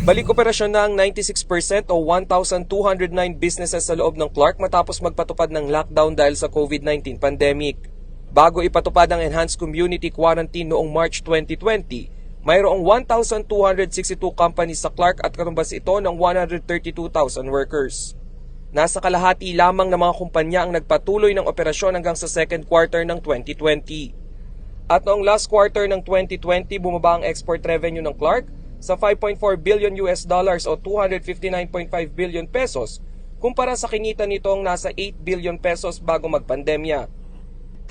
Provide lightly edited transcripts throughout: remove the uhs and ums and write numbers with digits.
Balik operasyon na ang 96% o 1,209 businesses sa loob ng Clark matapos magpatupad ng lockdown dahil sa COVID-19 pandemic. Bago ipatupad ang enhanced community quarantine noong March 2020, mayroong 1,262 companies sa Clark at katumbas ito ng 132,000 workers. Nasa kalahati lamang ng mga kumpanya ang nagpatuloy ng operasyon hanggang sa second quarter ng 2020. At noong last quarter ng 2020, bumaba ang export revenue ng Clark sa 5.4 billion US dollars o 259.5 billion pesos kumpara sa kinita nitong nasa 8 billion pesos bago magpandemya.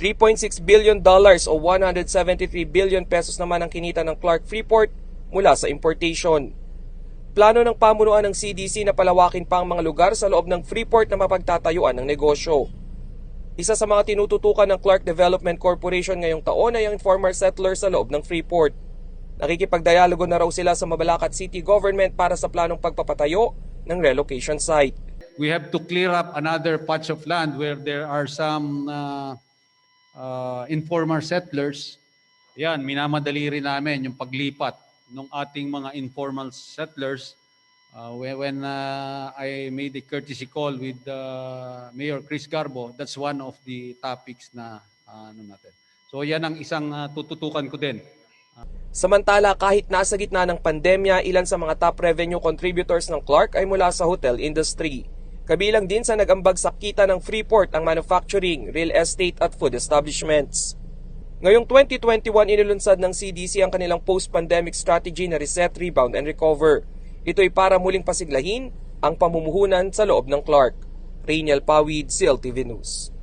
3.6 billion dollars o 173 billion pesos naman ang kinita ng Clark Freeport mula sa importation. Plano ng pamunuan ng CDC na palawakin pa ang mga lugar sa loob ng Freeport na mapagtatayuan ng negosyo. Isa sa mga tinututukan ng Clark Development Corporation ngayong taon ay ang informal settlers sa loob ng Freeport. Nakikipagdialogo na raw sila sa Mabalacat City Government para sa planong pagpapatayo ng relocation site. We have to clear up another patch of land where there are some informal settlers. Yan, minamadali rin namin yung paglipat ng ating mga informal settlers. When I made a courtesy call with Mayor Chris Garbo, that's one of the topics na natin. So yan ang isang tututukan ko din. Samantala, kahit nasa gitna ng pandemya, ilan sa mga top revenue contributors ng Clark ay mula sa hotel industry. Kabilang din sa nag-ambag sa kita ng Freeport ang manufacturing, real estate at food establishments. Ngayong 2021, inilunsad ng CDC ang kanilang post-pandemic strategy na Reset, Rebound and Recover. Ito'y para muling pasiglahin ang pamumuhunan sa loob ng Clark. Rainiel Pawid, CLTV News.